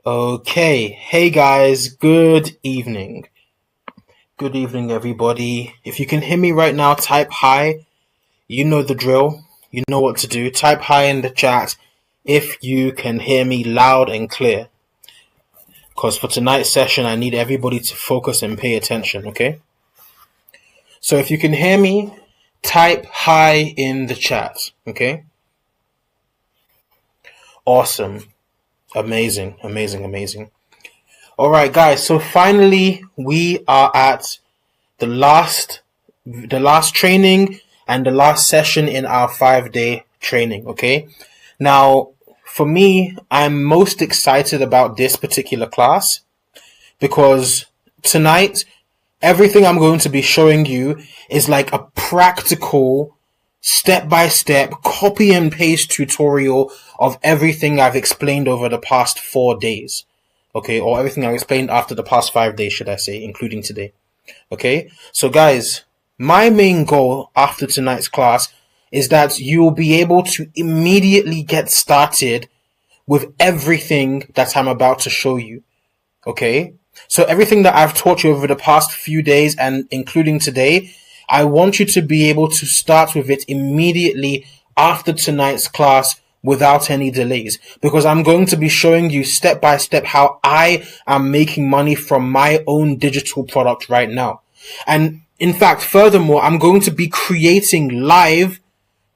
Okay, hey guys, good evening. Good evening, everybody. If you can hear me right now, type hi. You know the drill. You know what to do. Type hi in the chat if you can hear me loud and clear. Because for tonight's session, I need everybody to focus and pay attention, okay? So if you can hear me, type hi in the chat, okay? Awesome. Amazing, amazing, amazing. All right, guys. So finally, we are at the last training and the last session in our 5-day training. Okay. Now, for me, I'm most excited about this particular class because tonight, everything I'm going to be showing you is like a practical step by step copy and paste tutorial of everything I've explained over the past 4 days. Okay. Or everything I've explained after the past 5 days, should I say, including today. Okay, so guys, my main goal after tonight's class is that you will be able to immediately get started with everything that I'm about to show you. Okay, so everything that I've taught you over the past few days and including today, I want you to be able to start with it immediately after tonight's class without any delays, because I'm going to be showing you step by step how I am making money from my own digital product right now. And in fact, furthermore, I'm going to be creating live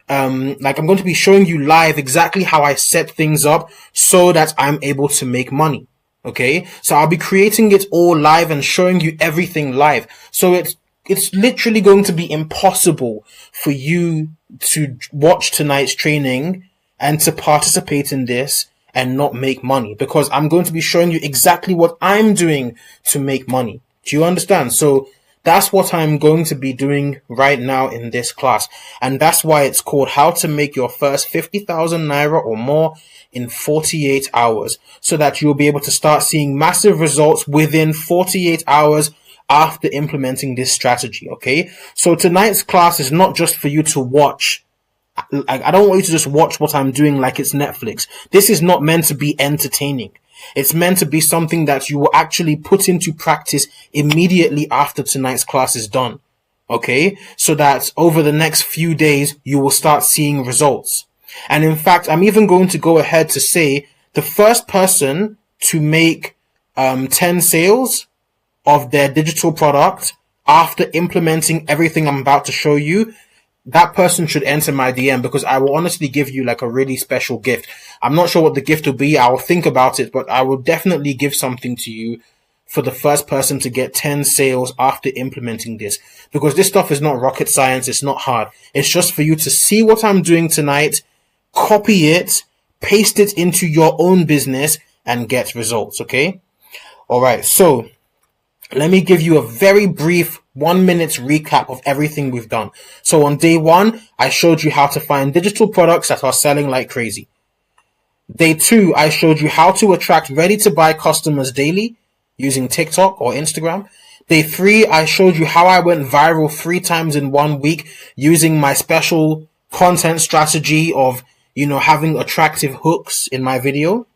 I'm going to be showing you live exactly how I set things up so that I'm able to make money. Okay, so I'll be creating it all live and showing you everything live. So it's literally going to be impossible for you to watch tonight's training and to participate in this and not make money, because I'm going to be showing you exactly what I'm doing to make money. Do you understand? So that's what I'm going to be doing right now in this class. And that's why it's called How to Make Your First 50,000 Naira or More in 48 Hours. So that you'll be able to start seeing massive results within 48 hours after implementing this strategy. Okay. So tonight's class is not just for you to watch. I don't want you to just watch what I'm doing like it's Netflix. This is not meant to be entertaining. It's meant to be something that you will actually put into practice immediately after tonight's class is done. Okay? So that over the next few days, you will start seeing results. And in fact, I'm even going to go ahead to say the first person to make 10 sales of their digital product after implementing everything I'm about to show you, that person should enter my DM, because I will honestly give you like a really special gift. I'm not sure what the gift will be. I will think about it, but I will definitely give something to you for the first person to get 10 sales after implementing this, because this stuff is not rocket science. It's not hard. It's just for you to see what I'm doing tonight, copy it, paste it into your own business and get results. Okay. All right. So let me give you a very brief 1 minute recap of everything we've done. So on day one, I showed you how to find digital products that are selling like crazy. Day two, I showed you how to attract ready to buy customers daily using TikTok or Instagram. Day three, I showed you how I went viral 3 times in 1 week using my special content strategy of, having attractive hooks in my video.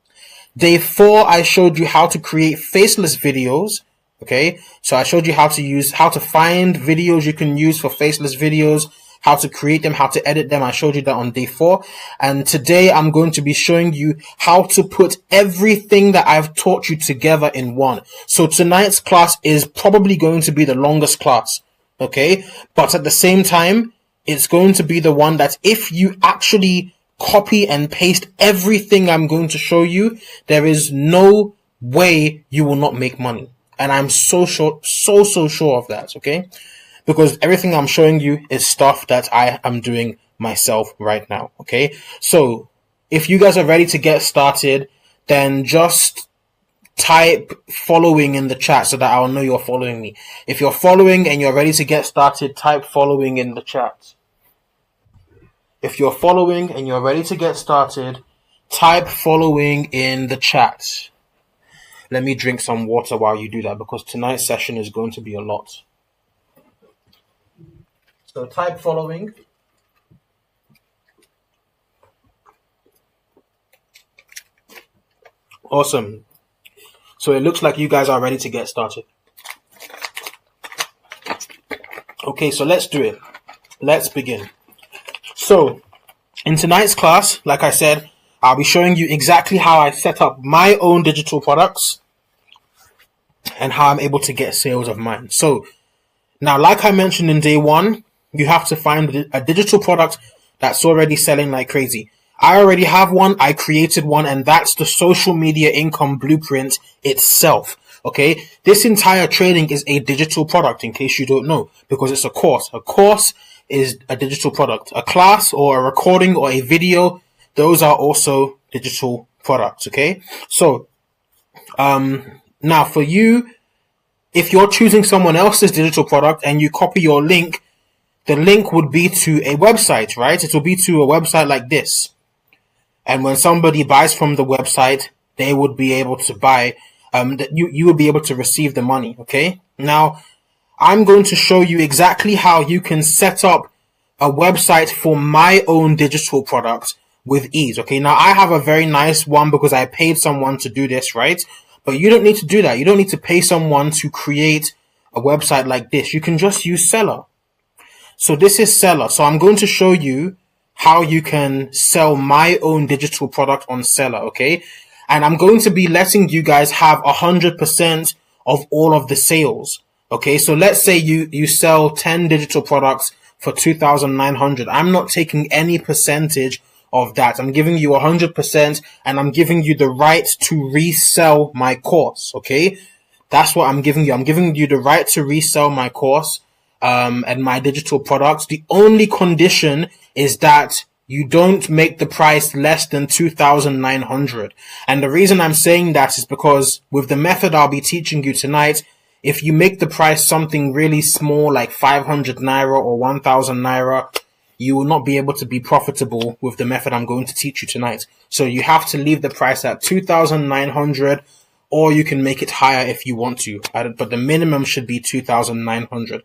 Day four, I showed you how to create faceless videos. Okay, so I showed you how to find videos you can use for faceless videos, how to create them, how to edit them. I showed you that on day 4. And today I'm going to be showing you how to put everything that I've taught you together in one. So tonight's class is probably going to be the longest class. Okay, but at the same time, it's going to be the one that if you actually copy and paste everything I'm going to show you, there is no way you will not make money. And I'm so sure of that, okay? Because everything I'm showing you is stuff that I am doing myself right now, okay? So, if you guys are ready to get started, then just type following in the chat so that I'll know you're following me. If you're following and you're ready to get started, type following in the chat. If you're following and you're ready to get started, type following in the chat. Let me drink some water while you do that, because tonight's session is going to be a lot. So type following. Awesome. So it looks like you guys are ready to get started. Okay, so let's do it. Let's begin. So in tonight's class, like I said, I'll be showing you exactly how I set up my own digital products and how I'm able to get sales of mine. So now, like I mentioned in day one, you have to find a digital product that's already selling like crazy. I already have one. I created one, and that's the social media income blueprint itself. Okay. This entire training is a digital product, in case you don't know, because it's a course. A course is a digital product. A class or a recording or a video, those are also digital products. Okay. So, now for you, if you're choosing someone else's digital product and you copy your link, the link would be to a website, right? It will be to a website like this. And when somebody buys from the website, they would be able to buy, you would be able to receive the money, okay? Now, I'm going to show you exactly how you can set up a website for my own digital product with ease, okay? Now, I have a very nice one because I paid someone to do this, right? But you don't need to do that. You don't need to pay someone to create a website like this. You can just use Seller. So this is Seller. So I'm going to show you how you can sell my own digital product on Seller, okay? And I'm going to be letting you guys have 100% of all of the sales, okay? So let's say you sell 10 digital products for 2,900. I'm not taking any percentage of that. I'm giving you 100%, and I'm giving you the right to resell my course, okay? That's what I'm giving you. I'm giving you the right to resell my course and my digital products. The only condition is that you don't make the price less than 2,900. And the reason I'm saying that is because with the method I'll be teaching you tonight, if you make the price something really small, like 500 Naira or 1,000 Naira, you will not be able to be profitable with the method I'm going to teach you tonight. So you have to leave the price at 2,900, or you can make it higher if you want to. But the minimum should be 2,900.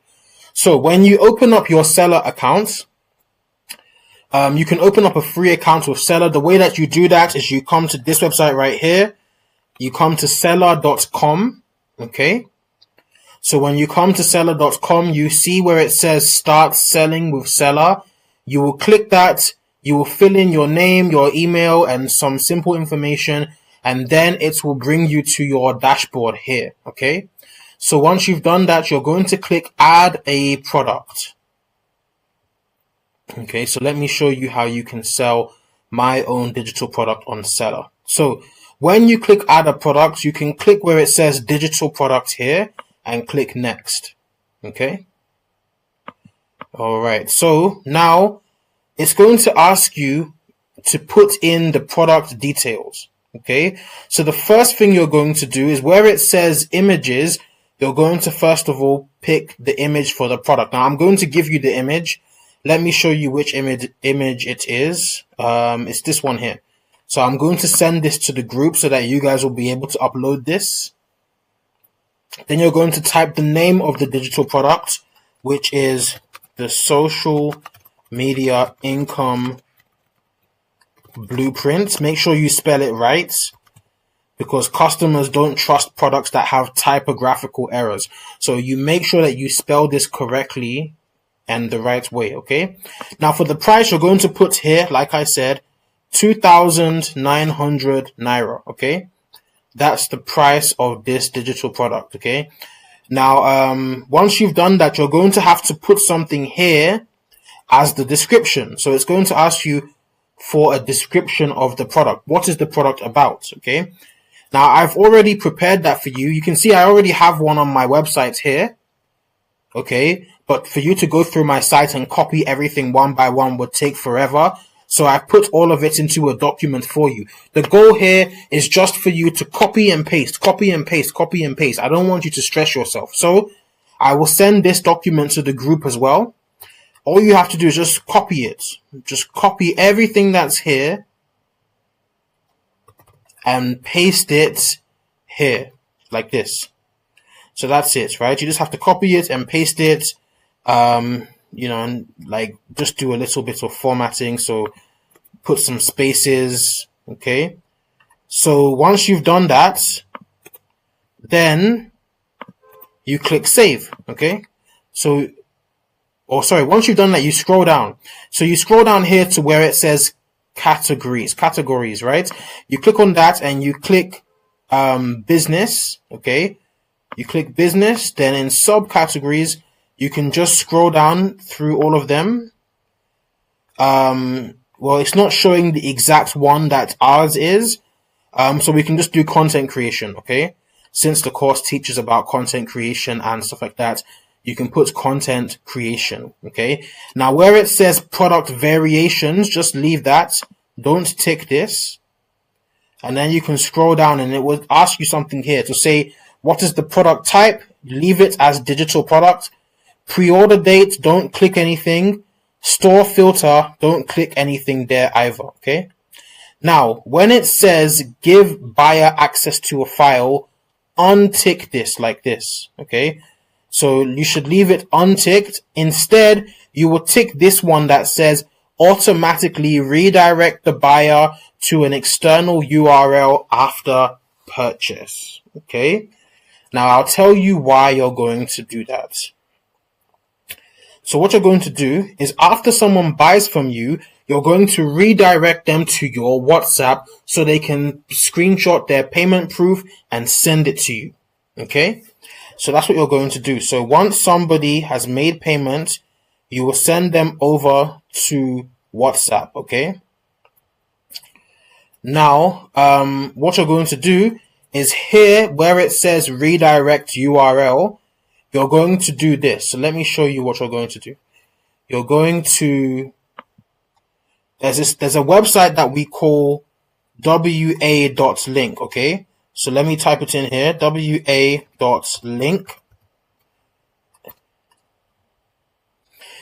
So when you open up your Seller account, you can open up a free account with Seller. The way that you do that is you come to this website right here. You come to seller.com. Okay. So when you come to seller.com, you see where it says start selling with Seller. You will click that. You will fill in your name, your email, and some simple information. And then it will bring you to your dashboard here. Okay. So once you've done that, you're going to click add a product. Okay, so let me show you how you can sell my own digital product on Seller. So when you click add a product, you can click where it says digital product here and click next. Okay. All right. So now it's going to ask you to put in the product details. Okay. So the first thing you're going to do is where it says images, you're going to first of all pick the image for the product. Now I'm going to give you the image. Let me show you which image it is. It's this one here. So I'm going to send this to the group so that you guys will be able to upload this. Then you're going to type the name of the digital product, which is the social media income blueprint. Make sure you spell it right, because customers don't trust products that have typographical errors. So you make sure that you spell this correctly and the right way, okay? Now for the price, you're going to put here, like I said, 2,900 Naira, okay? That's the price of this digital product, okay? Now, once you've done that, you're going to have to put something here as the description. So it's going to ask you for a description of the product. What is the product about, okay? Now, I've already prepared that for you. You can see I already have one on my website here, okay? But for you to go through my site and copy everything one by one would take forever. So I've put all of it into a document for you. The goal here is just for you to copy and paste, copy and paste, copy and paste. I don't want you to stress yourself. So I will send this document to the group as well. All you have to do is just copy it. Just copy everything that's here and paste it here like this. So that's it, right? You just have to copy it and paste it. You know, and like just do a little bit of formatting. So put some spaces. Okay. So once you've done that, then you click save, okay? So, once you've done that, you scroll down. So you scroll down here to where it says categories, right? You click on that and you click business, okay? You click business, then in subcategories, you can just scroll down through all of them. Well, it's not showing the exact one that ours is, so we can just do content creation, okay? Since the course teaches about content creation and stuff like that, you can put content creation, okay? Now, where it says product variations, just leave that. Don't tick this. And then you can scroll down and it will ask you something here to say, what is the product type? Leave it as digital product. Pre-order date, don't click anything. Store filter, don't click anything there either, okay? Now, when it says give buyer access to a file, untick this like this, okay? So you should leave it unticked. Instead, you will tick this one that says automatically redirect the buyer to an external URL after purchase, okay? Now, I'll tell you why you're going to do that. So what you're going to do is after someone buys from you, you're going to redirect them to your WhatsApp so they can screenshot their payment proof and send it to you. Okay? So that's what you're going to do. So once somebody has made payment, you will send them over to WhatsApp. Okay? Now, what you're going to do is here where it says redirect URL, you're going to do this. So let me show you what you're going to do. You're going to, there's a website that we call wa.link, okay? So let me type it in here, wa.link.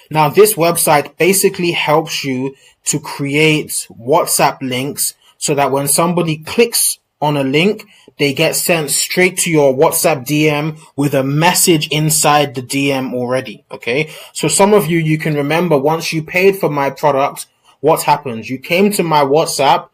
Now this website basically helps you to create WhatsApp links so that when somebody clicks on a link, they get sent straight to your WhatsApp DM with a message inside the DM already, okay? So some of you can remember once you paid for my product, what happens? You came to my WhatsApp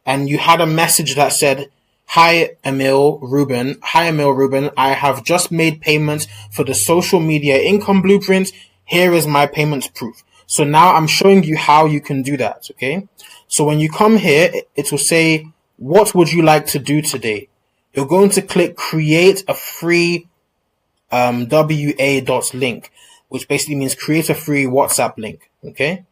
and you had a message that said, Hi Emil Ruben, I have just made payments for the social media income blueprint. Here is my payment proof. So now I'm showing you how you can do that, okay? So when you come here, it will say, what would you like to do today? You're going to click create a free wa.link, which basically means create a free WhatsApp link, okay?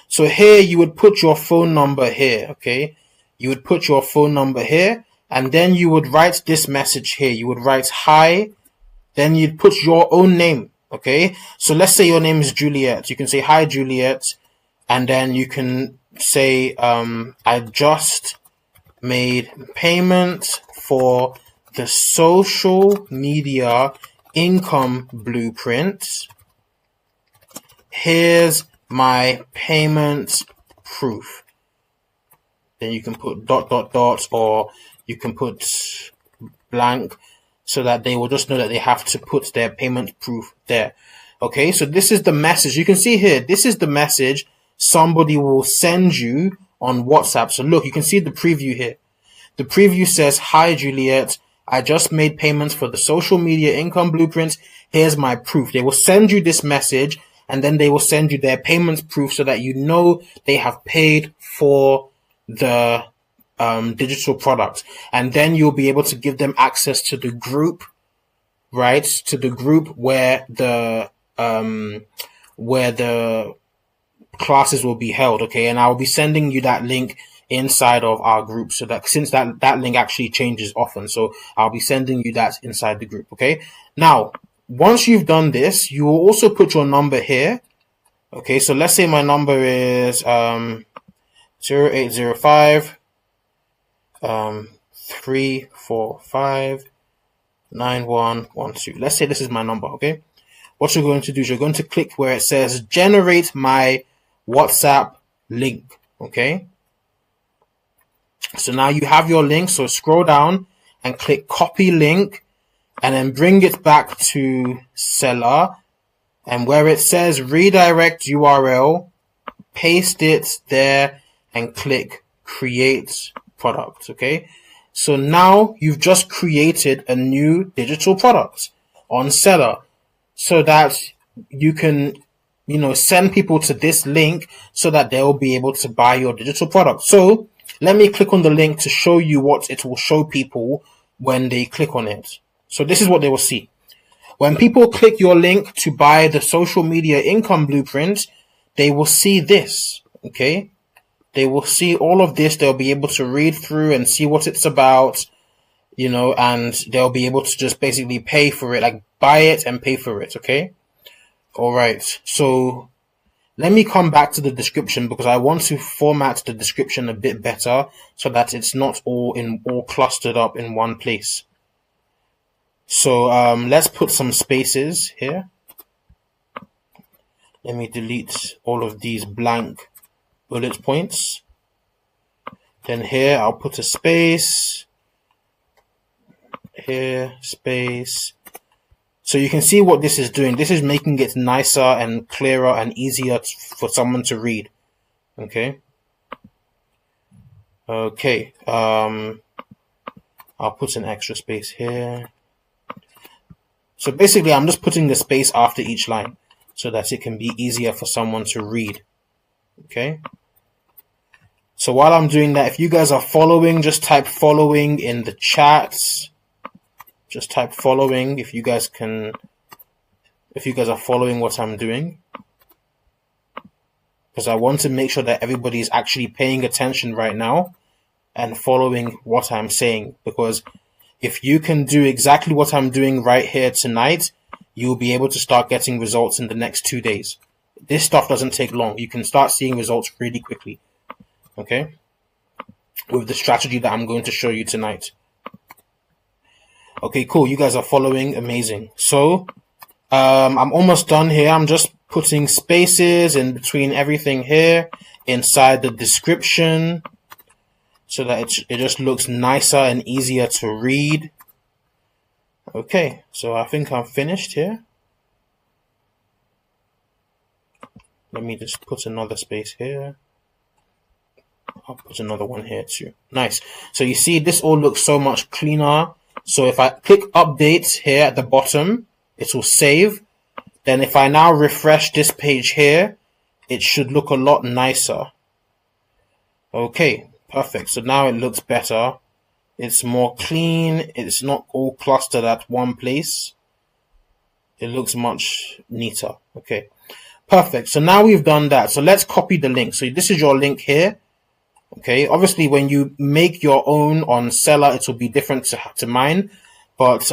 So here you would put your phone number here, okay? You would put your phone number here, and then you would write this message here. You would write hi, then you'd put your own name, okay? So let's say your name is Juliet. You can say hi Juliet, and then you can say I just made payment for the social media income blueprint. Here's my payment proof. Then you can put ... or you can put blank so that they will just know that they have to put their payment proof there. Okay, so this is the message. You can see here, this is the message somebody will send you on WhatsApp. So look, you can see the preview here. The preview says, hi Juliet, I just made payments for the social media income blueprint. Here's my proof. They will send you this message and then they will send you their payment proof so that you know they have paid for the digital product. And then you'll be able to give them access to the group, right? To the group where the classes will be held, okay? And I'll be sending you that link inside of our group, so that since that link actually changes often, so I'll be sending you that inside the group, okay? Now, once you've done this, you will also put your number here, okay? So let's say my number is 0805 345 9112. Let's say this is my number, okay? What you're going to do is you're going to click where it says generate my WhatsApp link, okay? So now you have your link, so scroll down and click copy link and then bring it back to seller, and where it says redirect URL, paste it there and click create product, okay? So now you've just created a new digital product on Seller so that you can, send people to this link so that they'll be able to buy your digital product. So let me click on the link to show you what it will show people when they click on it. So this is what they will see. When people click your link to buy the social media income blueprint, they will see this, okay? They will see all of this. They'll be able to read through and see what it's about, and they'll be able to just basically pay for it, like buy it and pay for it, okay? All right. So let me come back to the description because I want to format the description a bit better so that it's not all clustered up in one place. So let's put some spaces here. Let me delete all of these blank bullet points. Then here I'll put a space. Here, space. So you can see what this is doing. This is making it nicer and clearer and easier for someone to read. Okay. Okay. I'll put an extra space here. So basically, I'm just putting the space after each line so that it can be easier for someone to read. Okay. So while I'm doing that, if you guys are following, just type following in the chats. Just type following if you guys are following what I'm doing. Because I want to make sure that everybody is actually paying attention right now and following what I'm saying. Because if you can do exactly what I'm doing right here tonight, you'll be able to start getting results in the next 2 days. This stuff doesn't take long. You can start seeing results really quickly. Okay? With the strategy that I'm going to show you tonight. Okay, cool. You guys are following. Amazing. So, I'm almost done here. I'm just putting spaces in between everything here inside the description so that it just looks nicer and easier to read. Okay, so I think I'm finished here. Let me just put another space here. I'll put another one here too. Nice. So you see this all looks so much cleaner. So if I click update here at the bottom, it will save. Then if I now refresh this page here, it should look a lot nicer. Okay, perfect. So now it looks better. It's more clean. It's not all clustered at one place. It looks much neater. Okay, perfect. So now we've done that. So let's copy the link. So this is your link here. Okay, obviously when you make your own on Seller, it will be different to mine. But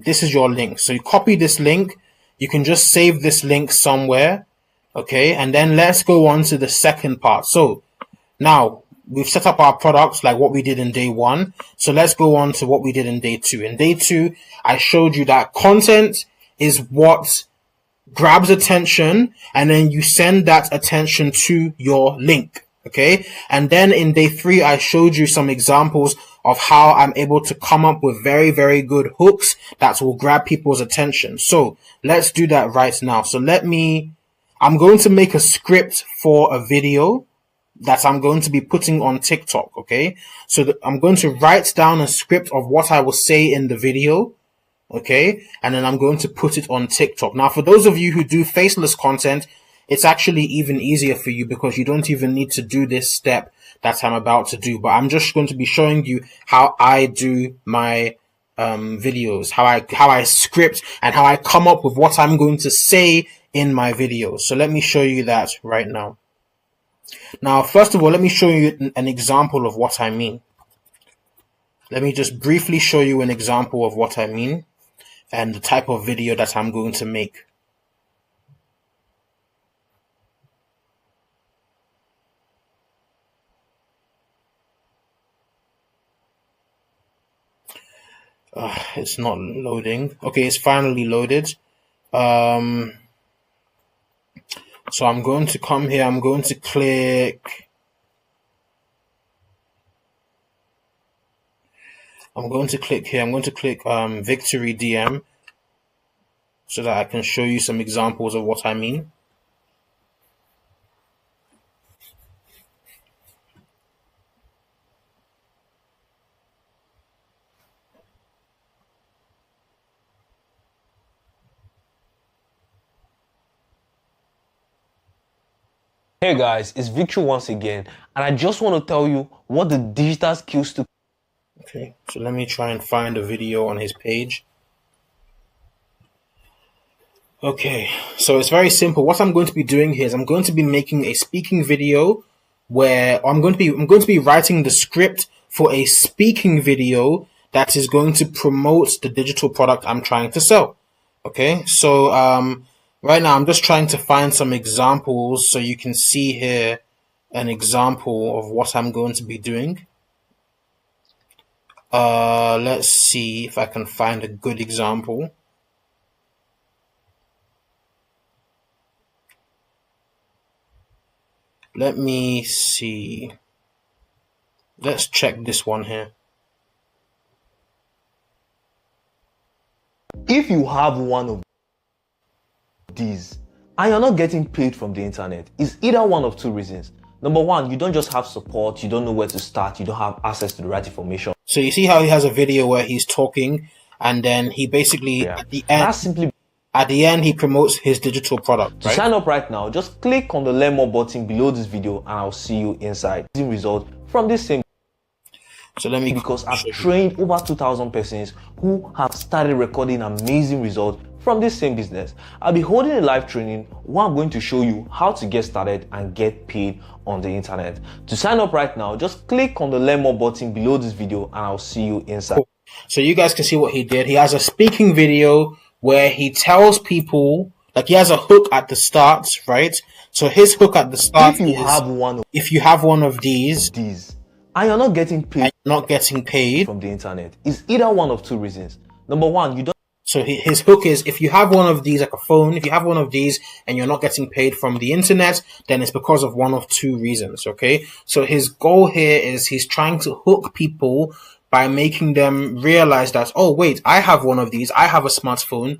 this is your link. So you copy this link. You can just save this link somewhere. Okay, and then let's go on to the second part. So now we've set up our products like what we did in day 1. So let's go on to what we did in day 2. In day 2, I showed you that content is what grabs attention, and then you send that attention to your link. Okay, and then in day 3, I showed you some examples of how I'm able to come up with very, very good hooks that will grab people's attention. So let's do that right now. So I'm going to make a script for a video that I'm going to be putting on TikTok. Okay, so I'm going to write down a script of what I will say in the video. Okay, and then I'm going to put it on TikTok. Now, for those of you who do faceless content, it's actually even easier for you because you don't even need to do this step that I'm about to do. But I'm just going to be showing you how I do my videos, how I script and how I come up with what I'm going to say in my videos. So let me show you that right now. Now, first of all, let me show you an example of what I mean. Let me just briefly show you an example of what I mean and the type of video that I'm going to make. It's not loading. Okay, it's finally loaded. So I'm going to come here. I'm going to click. I'm going to click here. I'm going to click Victory DM so that I can show you some examples of what I mean. Hey guys, it's Victor once again, and I just want to tell you what the digital skills to. Okay, so let me try and find a video on his page. Okay, so it's very simple. What I'm going to be doing here is I'm going to be making a speaking video where I'm going to be writing the script for a speaking video that is going to promote the digital product I'm trying to sell. Okay, so right now I'm just trying to find some examples so you can see here an example of what I'm going to be doing. Let's see if I can find a good example. Let me see. Let's check this one here. If you have one of these and you're not getting paid from the internet, it's either one of two reasons. Number one, you don't just have support, you don't know where to start, you don't have access to the right information. So you see how he has a video where he's talking, and then he basically at the end he promotes his digital product. To sign up right now, just click on the learn more button below this video and I'll see you inside. Result from this same. So let me, because I've trained over 2,000 persons who have started recording amazing results from this same business. I'll be holding a live training where I'm going to show you how to get started and get paid on the internet. To sign up right now, just click on the learn more button below this video and I'll see you inside. So you guys can see what he did. He has a speaking video where he tells people, like he has a hook at the start, right? So his hook at the start if you have one of these and you're not getting paid from the internet, it's either one of two reasons. Number one, you don't. So his hook is, if you have one of these, like a phone, if you have one of these and you're not getting paid from the internet, then it's because of one of two reasons, okay? So his goal here is he's trying to hook people by making them realize that, oh wait, I have one of these, I have a smartphone.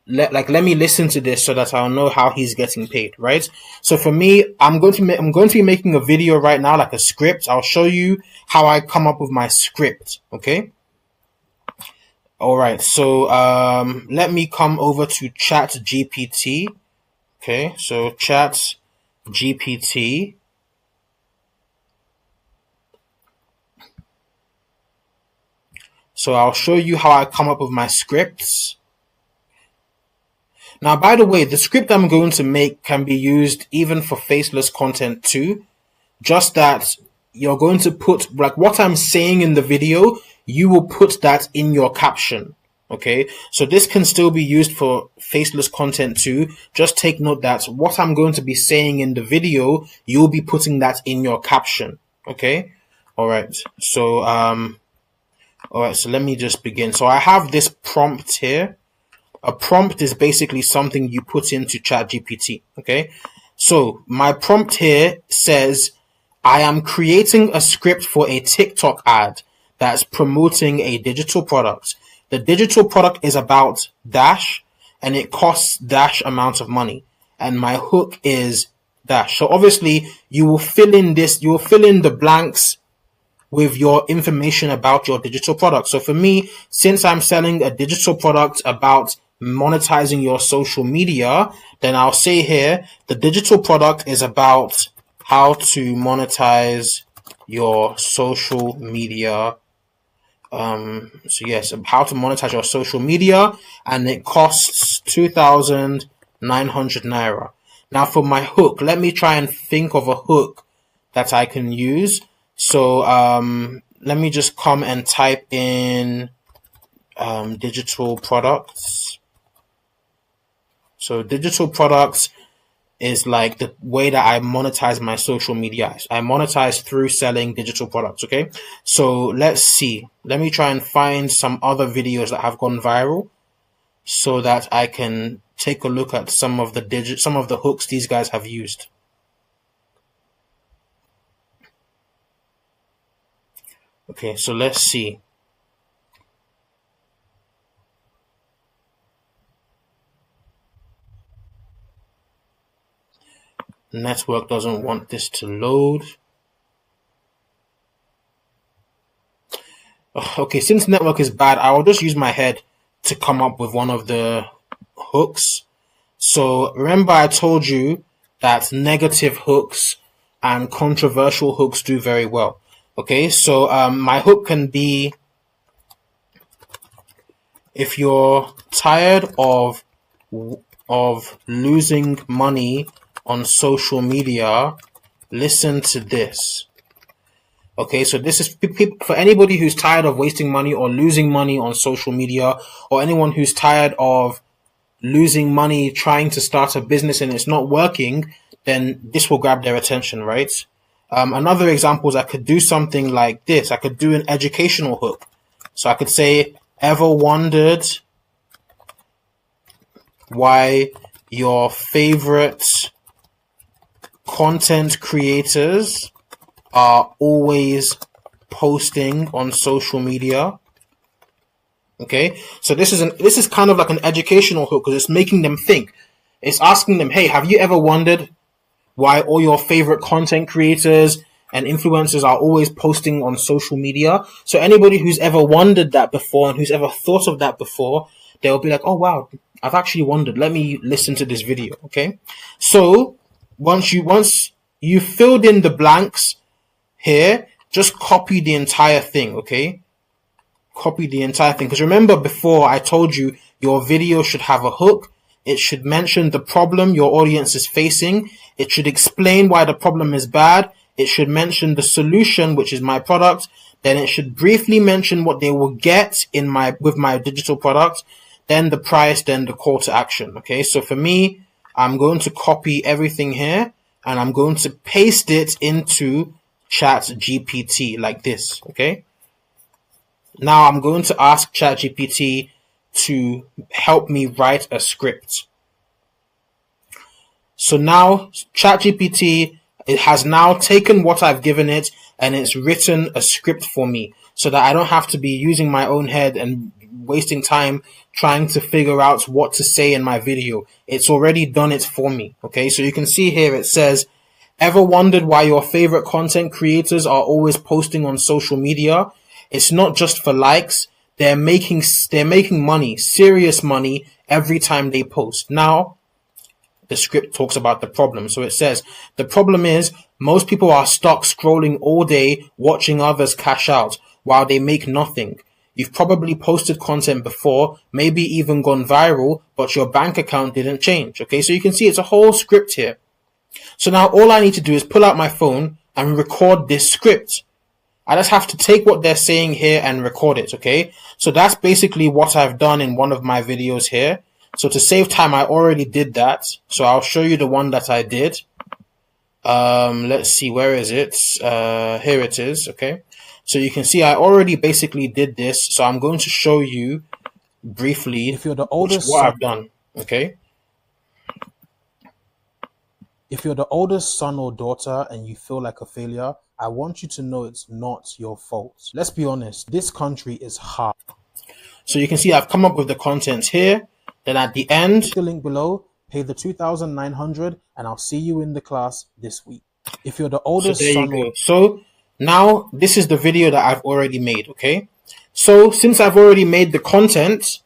Let me listen to this so that I'll know how he's getting paid, right? So for me, I'm going to be making a video right now, like a script. I'll show you how I come up with my script, okay? All right, so let me come over to Chat GPT. Okay, so Chat GPT. So I'll show you how I come up with my scripts. Now, by the way, the script I'm going to make can be used even for faceless content too. Just that you're going to put, like what I'm saying in the video, you will put that in your caption. Okay, so this can still be used for faceless content too. Just take note that what I'm going to be saying in the video, you'll be putting that in your caption. Okay, all right. So so let me just begin. So I have this prompt here. A prompt is basically something you put into ChatGPT. Okay, so my prompt here says, I am creating a script for a TikTok ad that's promoting a digital product. The digital product is about Dash and it costs Dash amount of money. And my hook is Dash. So obviously you will fill in the blanks with your information about your digital product. So for me, since I'm selling a digital product about monetizing your social media, then I'll say here, the digital product is about how to monetize your social media. So yes, how to monetize your social media, and it costs 2,900 naira. Now for my hook, let me try and think of a hook that I can use. So let me just come and type in digital products. So digital products is like the way that I monetize my social media. I monetize through selling digital products, okay? So let's see. Let me try and find some other videos that have gone viral so that I can take a look at some of the hooks these guys have used. Okay, so let's see. Network doesn't want this to load. Okay, since network is bad, I will just use my head to come up with one of the hooks. So remember I told you that negative hooks and controversial hooks do very well. Okay, so my hook can be, if you're tired of losing money on social media, listen to this. Okay, so this is for anybody who's tired of wasting money or losing money on social media, or anyone who's tired of losing money trying to start a business and it's not working, then this will grab their attention, right? Another example is I could do something like this. I could do an educational hook. So I could say, ever wondered why your favorite content creators are always posting on social media? Okay, so this is kind of like an educational hook because it's making them think. It's asking them, hey, have you ever wondered why all your favorite content creators and influencers are always posting on social media? So anybody who's ever wondered that before and who's ever thought of that before, they'll be like, oh wow, I've actually wondered. Let me listen to this video. Okay, so once you filled in the blanks here, just copy the entire thing. Okay, copy the entire thing, because remember before I told you your video should have a hook. It should mention the problem your audience is facing. It should explain why the problem is bad. It should mention the solution, which is my product. Then it should briefly mention what they will get with my digital product. Then the price, then the call to action. Okay, so for me, I'm going to copy everything here and I'm going to paste it into ChatGPT like this. Okay, now I'm going to ask ChatGPT to help me write a script. So now ChatGPT, it has now taken what I've given it and it's written a script for me so that I don't have to be using my own head and wasting time trying to figure out what to say in my video. It's already done it for me. Okay, so you can see here it says, ever wondered why your favorite content creators are always posting on social media? It's not just for likes. They're making money, serious money, every time they post. Now, the script talks about the problem. So it says, the problem is most people are stuck scrolling all day, watching others cash out while they make nothing. You've probably posted content before, maybe even gone viral, but your bank account didn't change. Okay, so you can see it's a whole script here. So now all I need to do is pull out my phone and record this script. I just have to take what they're saying here and record it, okay? So that's basically what I've done in one of my videos here. So to save time, I already did that. So I'll show you the one that I did. Let's see, where is it? Here it is, okay? So you can see I already basically did this. So I'm going to show you briefly if you're the oldest what I've done, okay? If you're the oldest son or daughter and you feel like a failure, I want you to know it's not your fault. Let's be honest, this country is hard. So you can see I've come up with the content here. Then at the end, the link below, pay the $2,900 and I'll see you in the class this week. If you're the oldest so there son you go. So now this is the video that I've already made, okay? So since I've already made the content,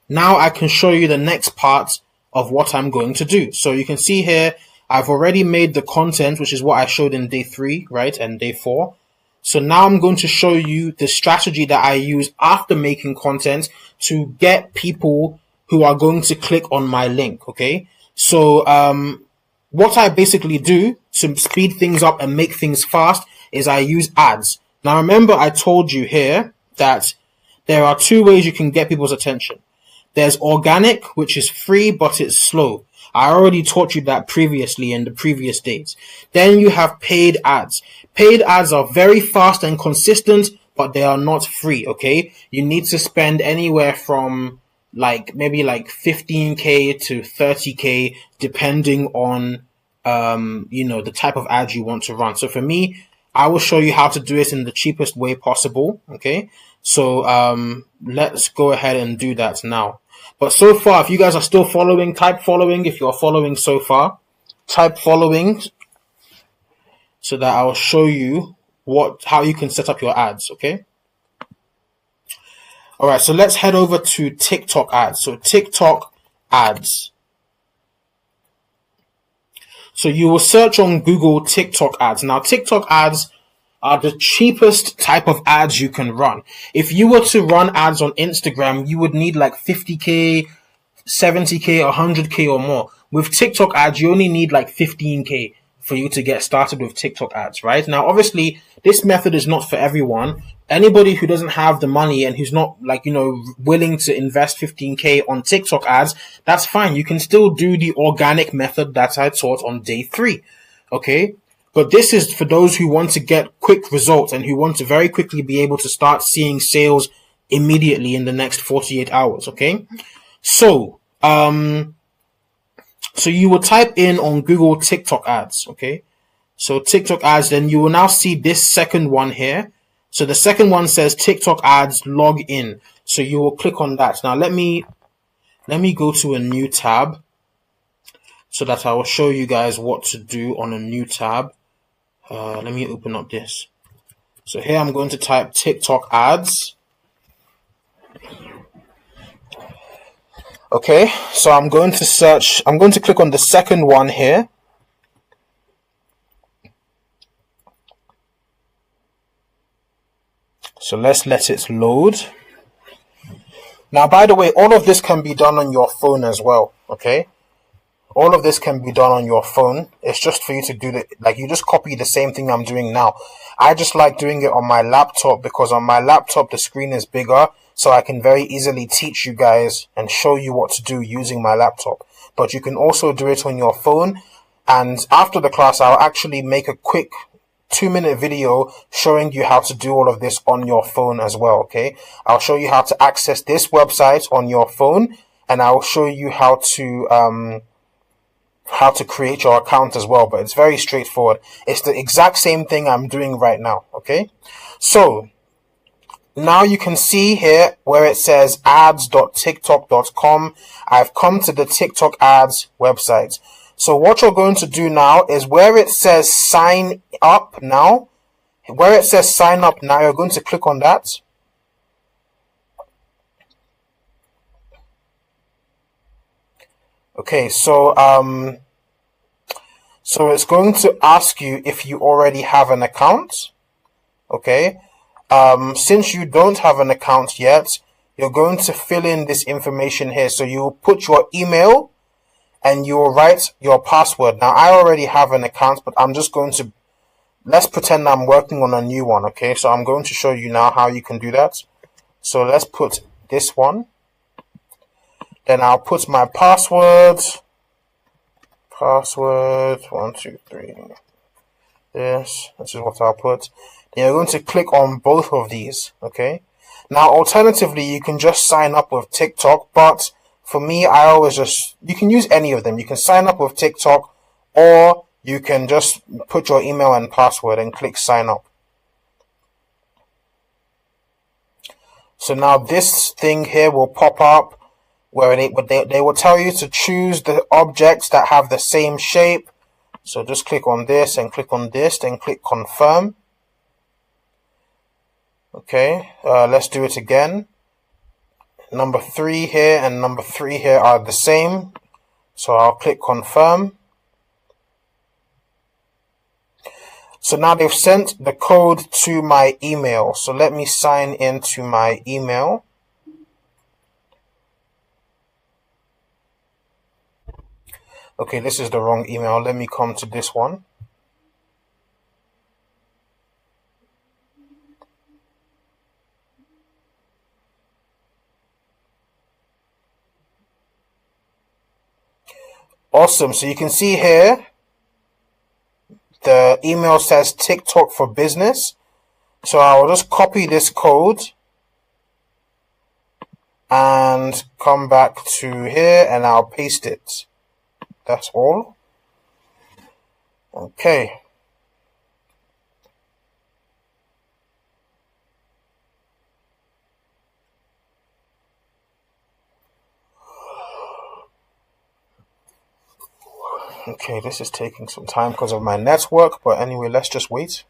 now I can show you the next part of what I'm going to do. So you can see here, I've already made the content, which is what I showed in day 3, right? And day 4. So now I'm going to show you the strategy that I use after making content to get people who are going to click on my link, okay? So what I basically do to speed things up and make things fast is I use ads. Now remember I told you here that there are 2 ways you can get people's attention. There's organic, which is free, but it's slow. I already taught you that previously in the previous days. Then you have paid ads. Paid ads are very fast and consistent, but they are not free, okay? You need to spend anywhere from maybe 15K to 30K, depending on, the type of ads you want to run. So for me, I will show you how to do it in the cheapest way possible, okay? So let's go ahead and do that now. But so far, if you guys are still following, type following. If you're following so far, type following so that I'll show you how you can set up your ads, okay? All right, so let's head over to TikTok ads. So TikTok ads. So you will search on Google TikTok ads. Now, TikTok ads are the cheapest type of ads you can run. If you were to run ads on Instagram, you would need like 50K, 70K, 100K or more. With TikTok ads, you only need like 15K for you to get started with TikTok ads, right? Now, obviously, this method is not for everyone. Anybody who doesn't have the money and who's not willing to invest 15K on TikTok ads, that's fine. You can still do the organic method that I taught on day 3. Okay. But this is for those who want to get quick results and who want to very quickly be able to start seeing sales immediately in the next 48 hours. Okay. So you will type in on Google TikTok ads, okay? So TikTok ads, then you will now see this second one here. So the second one says TikTok ads log in. So you will click on that. Now let me go to a new tab so that I will show you guys what to do on a new tab. Let me open up this. So here I'm going to type TikTok ads. Okay, so I'm going to click on the second one here. So let's let it load. Now, by the way, all of this can be done on your phone as well, okay? All of this can be done on your phone. It's just for you to do you just copy the same thing I'm doing now. I just like doing it on my laptop because on my laptop, the screen is bigger, so I can very easily teach you guys and show you what to do using my laptop. But you can also do it on your phone. And after the class, I'll actually make a quick 2-minute video showing you how to do all of this on your phone as well, okay? I'll show you how to access this website on your phone, and I'll show you how to create your account as well, but it's very straightforward. It's the exact same thing I'm doing right now, okay? So now you can see here where it says ads.tiktok.com. I've come to the TikTok ads website. So what you're going to do now is where it says sign up now, you're going to click on that. Okay, so it's going to ask you if you already have an account. Okay. Since you don't have an account yet, you're going to fill in this information here. So you'll put your email and you'll write your password. Now, I already have an account, but I'm just going to, let's pretend I'm working on a new one. Okay. So I'm going to show you now how you can do that. So let's put this one. Then I'll put my password. Password 1, 2, 3. This is what I'll put. Then you're going to click on both of these. Okay. Now, alternatively, you can just sign up with TikTok, but for me, you can use any of them. You can sign up with TikTok, or you can just put your email and password and click sign up. So now this thing here will pop up where they will tell you to choose the objects that have the same shape. So just click on this and click on this, then click confirm. Okay, let's do it again. Number 3 here and number 3 here are the same. So I'll click confirm. So now they've sent the code to my email. So let me sign into my email. Okay, this is the wrong email. Let me come to this one. Awesome. So you can see here, the email says TikTok for business. So I will just copy this code and come back to here and I'll paste it. That's all. Okay. Okay, this is taking some time because of my network, but anyway, let's just wait.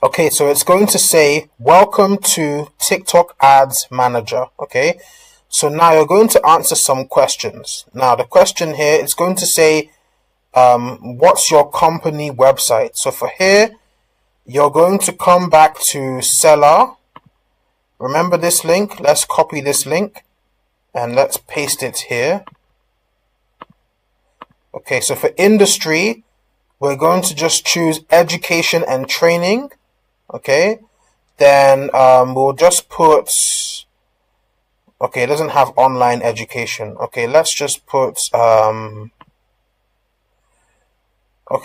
Okay, so it's going to say, welcome to TikTok Ads Manager. Okay, so now you're going to answer some questions. Now the question here is going to say, what's your company website? So for here, you're going to come back to seller. Remember this link? Let's copy this link and let's paste it here. Okay, so for industry, we're going to just choose education and training. Okay, then we'll just put, okay, it doesn't have online education. Okay, let's just put, okay,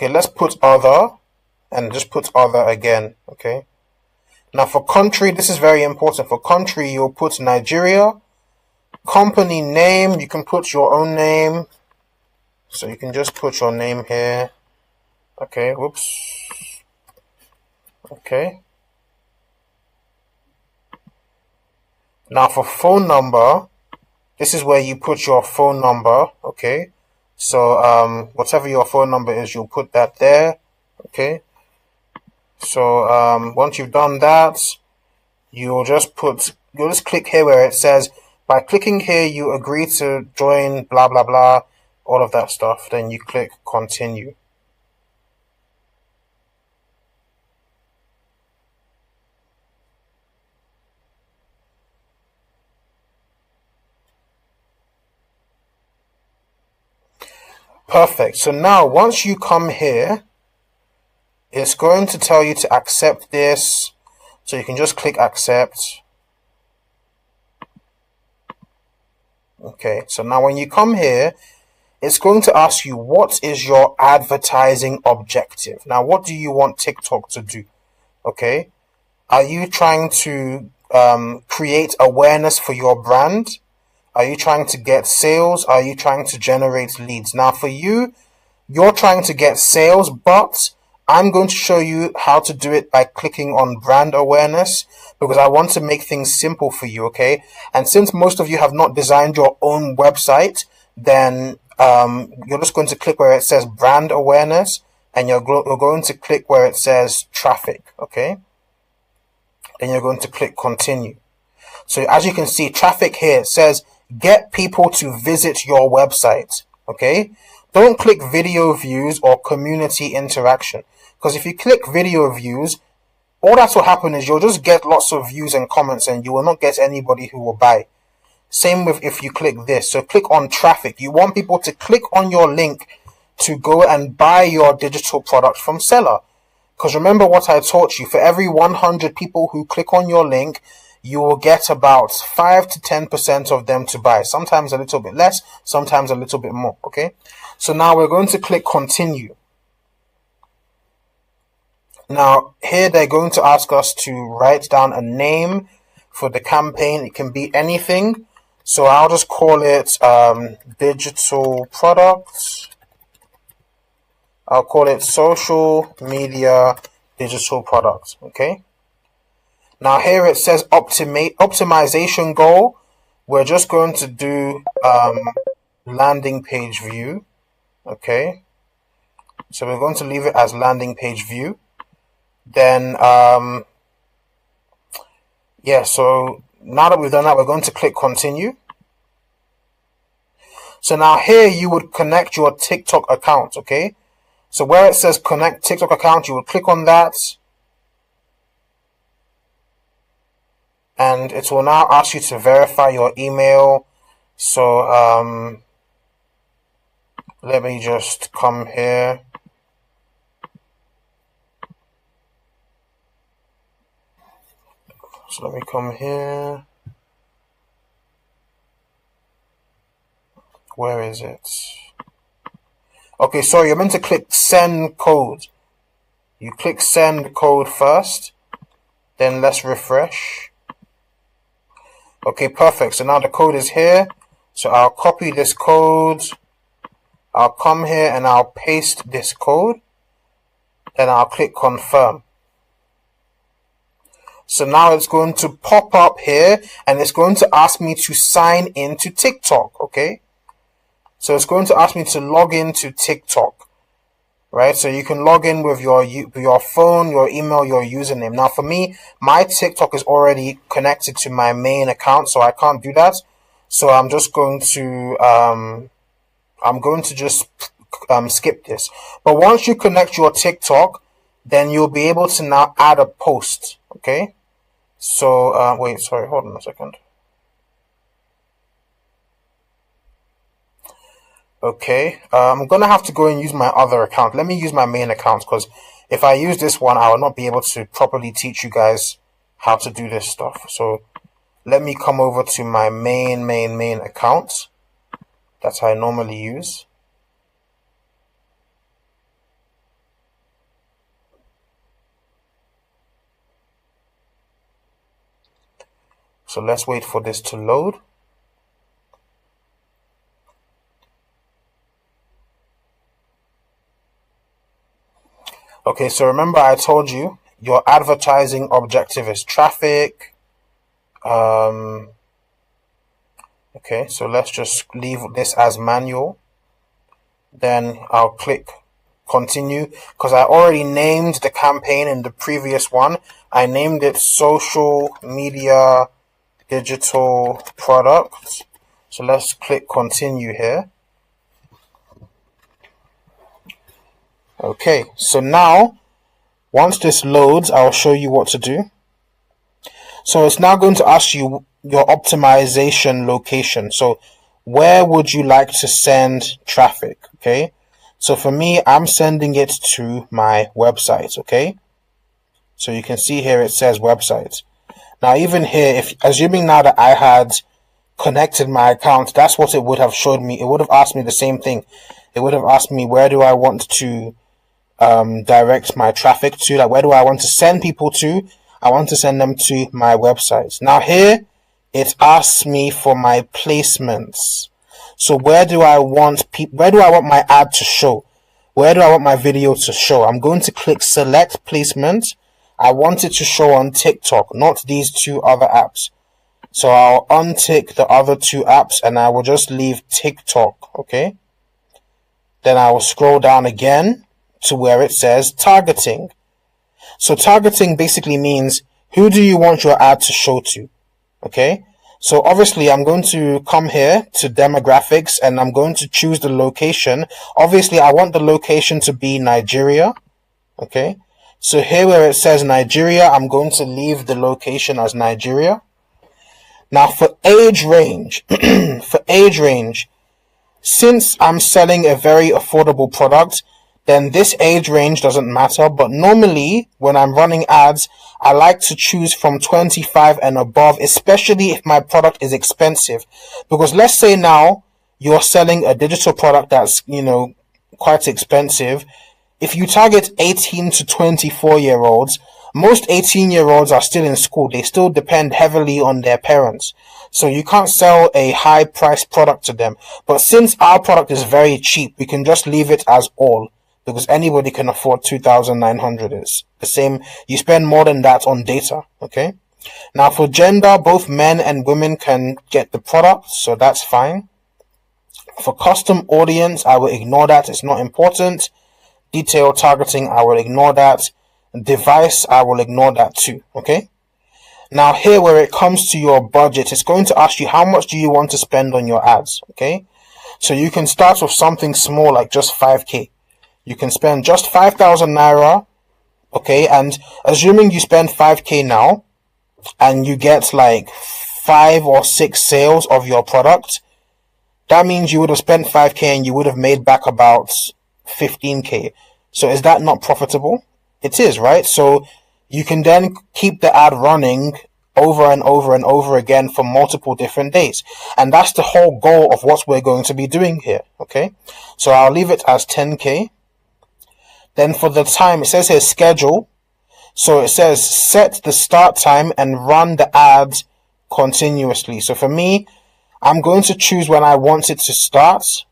let's put other, and just put other again. Okay, now for country, this is very important. For country, you'll put Nigeria. Company name, you can put your own name. So you can just put your name here. Okay, whoops. Okay. Now for phone number, this is where you put your phone number. Okay. So whatever your phone number is, you'll put that there. Okay. So once you've done that, you'll just click here where it says, by clicking here you agree to join blah blah blah, all of that stuff. Then you click continue. Perfect. So now once you come here, it's going to tell you to accept this. So you can just click accept. Okay, so now when you come here, it's going to ask you, what is your advertising objective? Now, what do you want TikTok to do? Okay, are you trying to create awareness for your brand? Are you trying to get sales? Are you trying to generate leads? Now, for you, you're trying to get sales, but I'm going to show you how to do it by clicking on brand awareness, because I want to make things simple for you, okay? And since most of you have not designed your own website, then you're just going to click where it says brand awareness, and you're going to click where it says traffic, okay? Then you're going to click continue. So as you can see, traffic here, it says get people to visit your website, okay? Don't click video views or community interaction, because if you click video views, all that will happen is you'll just get lots of views and comments and you will not get anybody who will buy. Same with if you click this. So click on traffic. You want people to click on your link to go and buy your digital product from seller. Because remember what I taught you, for every 100 people who click on your link, you will get about 5 to 10% of them to buy. Sometimes a little bit less, sometimes a little bit more, okay? So now we're going to click continue. Now here they're going to ask us to write down a name for the campaign. It can be anything. So I'll just call it digital products. I'll call it social media digital products, okay? Now here it says optimization goal. We're just going to do landing page view. Okay. So we're going to leave it as landing page view. Then yeah, so now that we've done that, we're going to click continue. So now here you would connect your TikTok account, okay? So where it says connect TikTok account, you would click on that. And it will now ask you to verify your email. So let me just come here. So let me come here. Where is it? Okay, sorry, you're meant to click send code. You click send code first. Then let's refresh. Okay, perfect. So now the code is here. So I'll copy this code. I'll come here and I'll paste this code. Then I'll click confirm. So now it's going to pop up here and it's going to ask me to sign into TikTok, okay? So it's going to ask me to log into TikTok. right? So you can log in with your phone, your email, your username. Now for me, my TikTok is already connected to my main account, so I can't do that. So I'm just going to just skip this. But once you connect your TikTok, then you'll be able to now add a post. Okay. So wait, sorry, hold on a second. Okay, I'm gonna have to go and use my other account. Let me use my main account, because if I use this one, I will not be able to properly teach you guys how to do this stuff. So let me come over to my main account that I normally use. So let's wait for this to load. Okay, so remember I told you your advertising objective is traffic. Okay, so let's just leave this as manual. Then I'll click continue, because I already named the campaign in the previous one. I named it social media digital products. So let's click continue here. Okay, so now once this loads, I'll show you what to do. So it's now going to ask you your optimization location. So where would you like to send traffic? Okay, so for me, I'm sending it to my website. Okay, so you can see here it says website. Now even here, if assuming now that I had connected my account, that's what it would have showed me. It would have asked me the same thing. It would have asked me, where do I want to direct my traffic to? Like, where do I want to send people to? I want to send them to my website. Now here, it asks me for my placements. So where do I want my ad to show? Where do I want my video to show? I'm going to click select placement. I want it to show on TikTok, not these two other apps. So I'll untick the other two apps and I will just leave TikTok, okay? Then I will scroll down again to where it says targeting. So targeting basically means, who do you want your ad to show to? Okay? So obviously I'm going to come here to demographics and I'm going to choose the location. Obviously I want the location to be Nigeria. Okay? So here where it says Nigeria, I'm going to leave the location as Nigeria. Now for age range, since I'm selling a very affordable product, then this age range doesn't matter. But normally when I'm running ads, I like to choose from 25 and above, especially if my product is expensive. Because let's say now you're selling a digital product that's, quite expensive. If you target 18 to 24-year-olds, most 18-year-olds are still in school. They still depend heavily on their parents. So you can't sell a high-priced product to them. But since our product is very cheap, we can just leave it as all, because anybody can afford 2,900. It's the same. You spend more than that on data, okay? Now for gender, both men and women can get the product, so that's fine. For custom audience, I will ignore that. It's not important. Detailed targeting, I will ignore that. Device, I will ignore that too, okay? Now here where it comes to your budget, it's going to ask you how much do you want to spend on your ads, okay? So you can start with something small like just 5K. You can spend just 5,000 Naira, okay? And assuming you spend 5K now and you get like 5 or 6 sales of your product, that means you would have spent 5K and you would have made back about 15K. So is that not profitable? It is, right? So you can then keep the ad running over and over and over again for multiple different days. And that's the whole goal of what we're going to be doing here, okay? So I'll leave it as 10K. Then for the time, it says here schedule. So it says set the start time and run the ads continuously. So for me, I'm going to choose when I want it to start.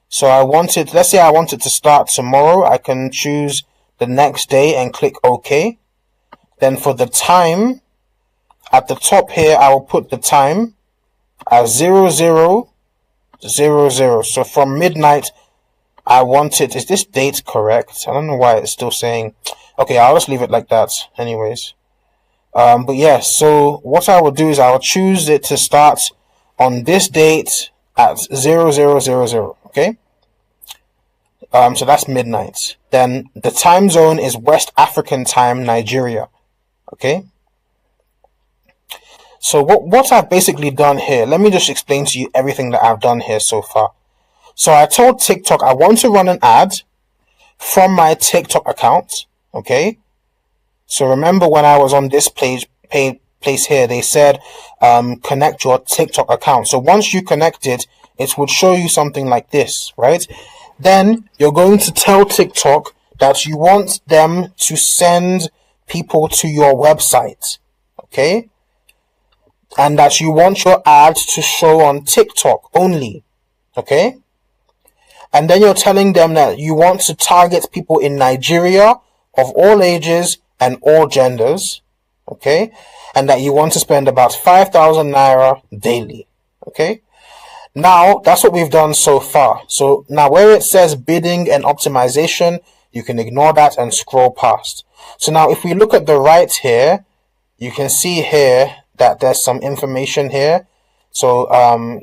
So let's say I want it to start tomorrow. I can choose the next day and click OK. Then for the time, at the top here, I will put the time as 00:00. So from midnight I want it. Is this date correct? I don't know why it's still saying. Okay, I'll just leave it like that. Anyways. But yeah, so what I will do is I'll choose it to start on this date at 0000. Okay. So that's midnight. Then the time zone is West African time, Nigeria. Okay. So what I've basically done here, let me just explain to you everything that I've done here so far. So I told TikTok I want to run an ad from my TikTok account. Okay. So remember when I was on this place here, they said connect your TikTok account. So once you connect it, it would show you something like this, right? Then you're going to tell TikTok that you want them to send people to your website, okay? And that you want your ad to show on TikTok only, okay? And then you're telling them that you want to target people in Nigeria of all ages and all genders, okay? And that you want to spend about 5,000 naira daily, okay? Now, that's what we've done so far. So now where it says bidding and optimization, you can ignore that and scroll past. So now if we look at the right here, you can see here that there's some information here. So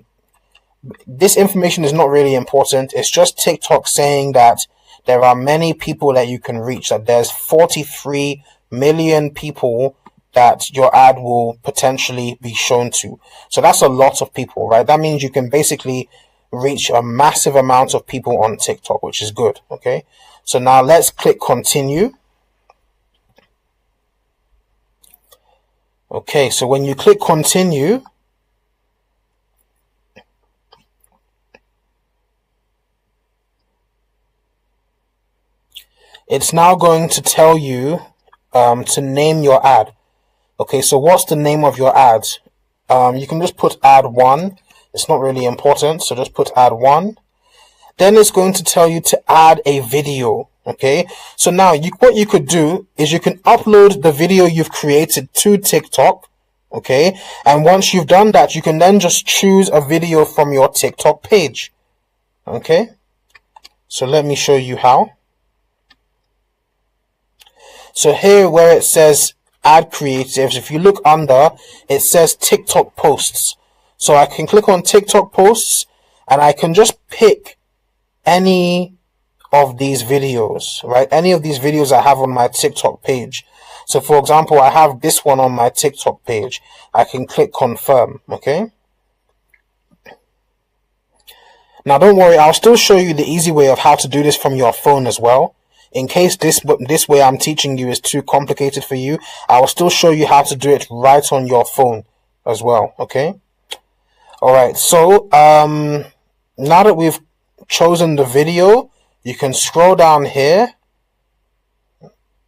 this information is not really important. It's just TikTok saying that there are many people that you can reach, that there's 43 million people that your ad will potentially be shown to. So that's a lot of people, right? That means you can basically reach a massive amount of people on TikTok, which is good, okay? So now let's click continue. Okay, so when you click continue, it's now going to tell you to name your ad. Okay, so what's the name of your ad? You can just put ad 1. It's not really important, so just put ad 1. Then it's going to tell you to add a video. Okay, so now what you could do is you can upload the video you've created to TikTok. Okay, and once you've done that, you can then just choose a video from your TikTok page. Okay, so let me show you how. So here where it says add creatives, if you look under, it says TikTok posts. So I can click on TikTok posts and I can just pick any of these videos, right? Any of these videos I have on my TikTok page. So for example, I have this one on my TikTok page. I can click confirm, okay? Now don't worry, I'll still show you the easy way of how to do this from your phone as well. In case this way I'm teaching you is too complicated for you, I will still show you how to do it right on your phone as well, okay? Alright, so now that we've chosen the video, you can scroll down here.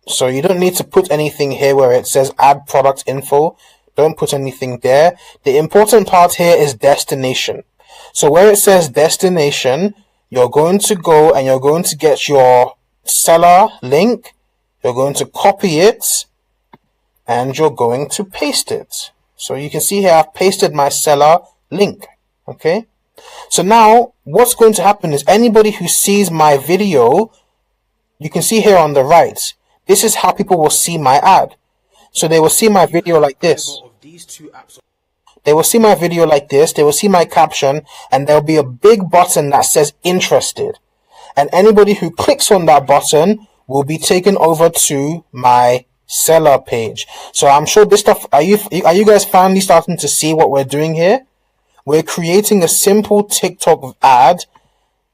So you don't need to put anything here where it says add product info. Don't put anything there. The important part here is destination. So where it says destination, you're going to go and you're going to get your seller link, you're going to copy it, and you're going to paste it. So you can see here I've pasted my seller link, okay? So now what's going to happen is anybody who sees my video, you can see here on the right, this is how people will see my ad. So they will see my video like this. They will see my video like this, they will see my caption, and there'll be a big button that says interested. And anybody who clicks on that button will be taken over to my seller page. So I'm sure this stuff, are you guys finally starting to see what we're doing here? We're creating a simple TikTok ad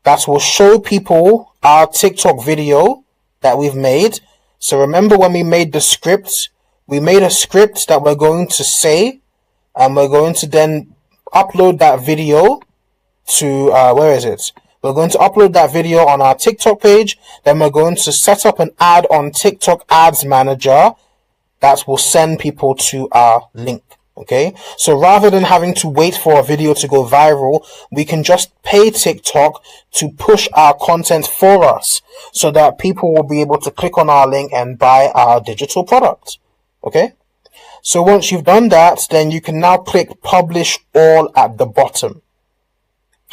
that will show people our TikTok video that we've made. So remember when we made the script, we made a script that we're going to say, and we're going to then upload that video to, where is it? We're going to upload that video on our TikTok page. Then we're going to set up an ad on TikTok Ads Manager that will send people to our link. Okay, so rather than having to wait for a video to go viral, we can just pay TikTok to push our content for us so that people will be able to click on our link and buy our digital product. Okay, so once you've done that, then you can now click publish all at the bottom.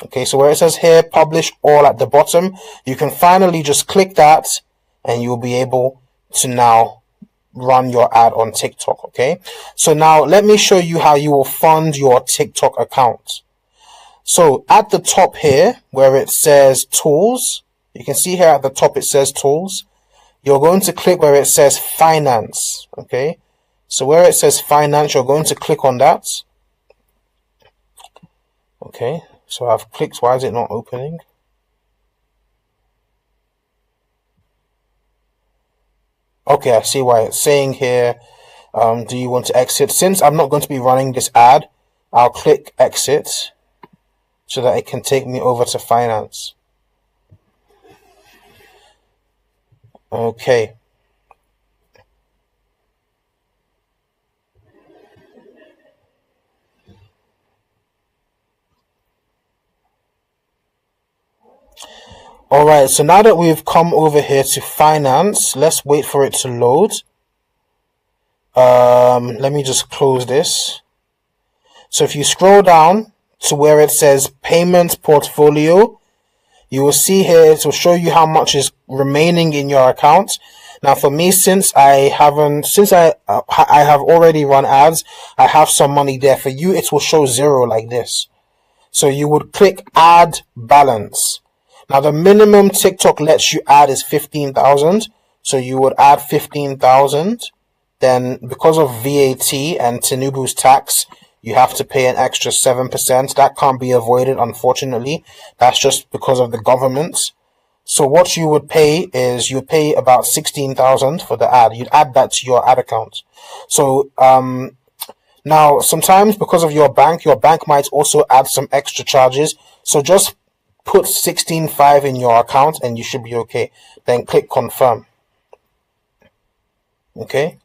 Okay, so where it says here, publish all at the bottom, you can finally just click that and you'll be able to now run your ad on TikTok. Okay, so now let me show you how you will fund your TikTok account. So at the top here, where it says tools, you can see here at the top it says tools. You're going to click where it says finance. Okay, so where it says finance, you're going to click on that. Okay, so I've clicked. Why is it not opening? Okay, I see why it's saying here, do you want to exit? Since I'm not going to be running this ad, I'll click exit so that it can take me over to finance. Okay. Alright, so now that we've come over here to finance, let's wait for it to load. Let me just close this. So if you scroll down to where it says payment portfolio, you will see here it will show you how much is remaining in your account. Now for me, since I have already run ads, I have some money there. For you, it will show 0 like this. So you would click add balance. Now the minimum TikTok lets you add is 15,000. So you would add 15,000. Then because of VAT and Tinubu's tax, you have to pay an extra 7%. That can't be avoided, unfortunately. That's just because of the government. So what you would pay is you pay about 16,000 for the ad. You'd add that to your ad account. So now sometimes because of your bank might also add some extra charges. So just put 16.5 in your account and you should be okay. Then click confirm. Okay.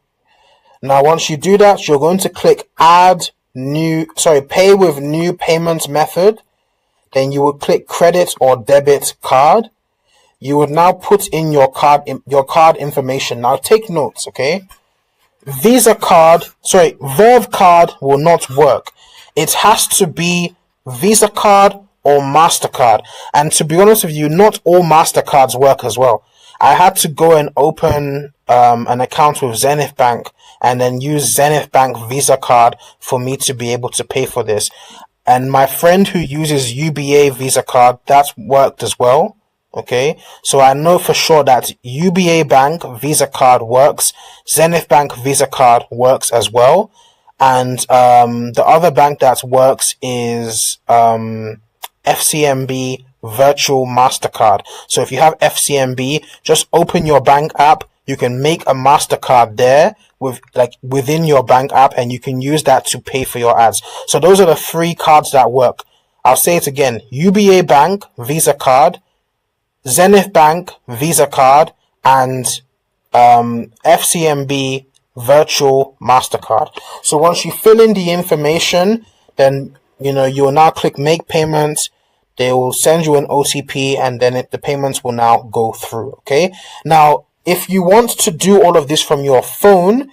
Now once you do that, you're going to click pay with new payment method. Then you would click credit or debit card. You would now put in your card information. Now take notes, okay? Verve card will not work. It has to be Visa card or MasterCard. And to be honest with you, not all MasterCards work as well. I had to go and open an account with Zenith Bank and then use Zenith Bank Visa card for me to be able to pay for this. And my friend who uses UBA Visa card, that's worked as well. Okay, so I know for sure that UBA Bank Visa card works, Zenith Bank Visa card works as well, and the other bank that works is FCMB Virtual MasterCard. So if you have FCMB, just open your bank app. You can make a MasterCard there within your bank app, and you can use that to pay for your ads. So those are the 3 cards that work. I'll say it again: UBA Bank Visa card, Zenith Bank Visa card, and FCMB Virtual MasterCard. So once you fill in the information, then you'll now click make payment. They will send you an OTP, and then the payments will now go through. Okay. Now, if you want to do all of this from your phone,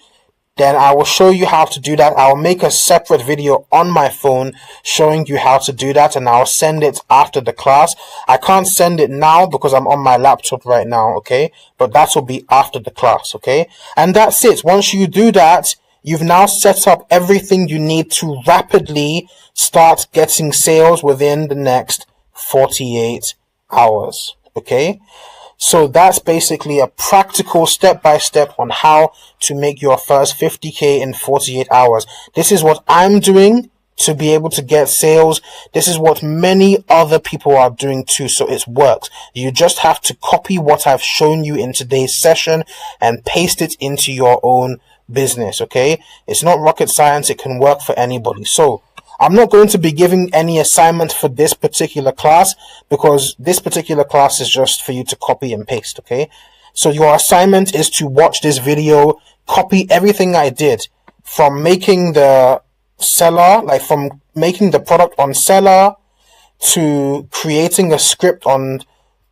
then I will show you how to do that. I'll make a separate video on my phone showing you how to do that, and I'll send it after the class. I can't send it now because I'm on my laptop right now, okay? But that will be after the class, okay? And that's it. Once you do that, you've now set up everything you need to rapidly start getting sales within the next 48 hours, okay? So that's basically a practical step-by-step on how to make your first 50K in 48 hours. This is what I'm doing to be able to get sales. This is what many other people are doing too, so it works. You just have to copy what I've shown you in today's session and paste it into your own business, okay? It's not rocket science. It can work for anybody. So I'm not going to be giving any assignment for this particular class because this particular class is just for you to copy and paste, okay? So your assignment is to watch this video, copy everything I did from making the seller, from making the product on seller to creating a script on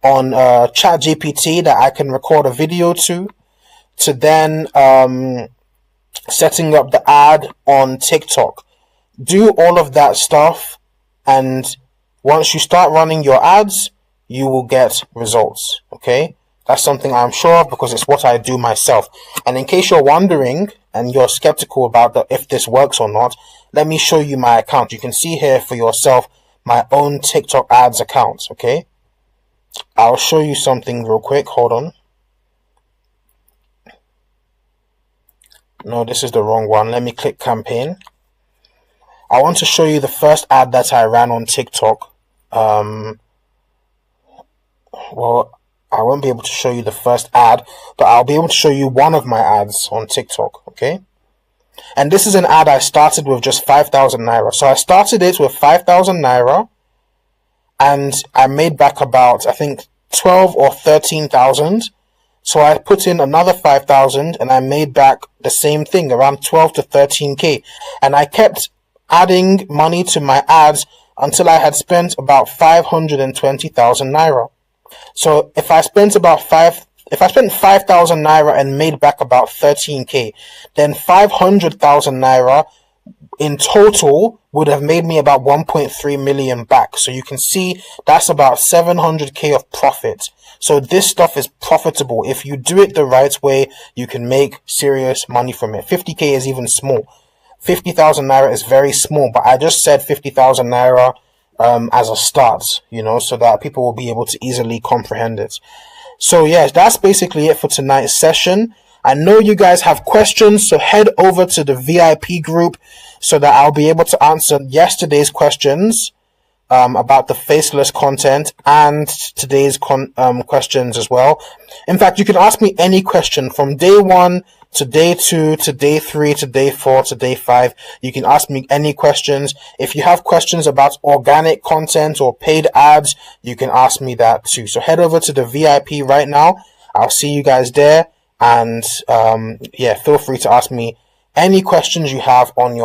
ChatGPT that I can record a video to then setting up the ad on TikTok. Do all of that stuff, and Once you start running your ads, you will get results, okay? That's something I'm sure of because it's what I do myself. And in case you're wondering and you're skeptical about if this works or not, let me show you my account. You can see here for yourself my own TikTok ads account, okay? I'll show you something real quick. Hold on. No, this is the wrong one. Let me click campaign. I want to show you the first ad that I ran on TikTok. Well, I won't be able to show you the first ad, but I'll be able to show you one of my ads on TikTok, okay? And this is an ad I started with just 5,000 Naira. So I started it with 5,000 Naira, and I made back about, I think, 12 or 13,000. So I put in another 5,000, and I made back the same thing, around 12 to 13K. And I kept adding money to my ads until I had spent about 520,000 Naira. So if I spent 5,000 Naira and made back about 13K, then 500,000 Naira in total would have made me about 1.3 million back. So you can see that's about 700K of profit. So this stuff is profitable. If you do it the right way, you can make serious money from it. 50K is even small. 50,000 Naira is very small, but I just said 50,000 Naira as a start, so that people will be able to easily comprehend it. So yes, that's basically it for tonight's session. I know you guys have questions, so head over to the VIP group so that I'll be able to answer yesterday's questions about the faceless content and today's questions as well. In fact, you can ask me any question from day 1 to day 2 to day 3 to day 4 to day 5. You can ask me any questions. If you have questions about organic content or paid ads, you can ask me that too. So head over to the VIP right now. I'll see you guys there. And feel free to ask me any questions you have on your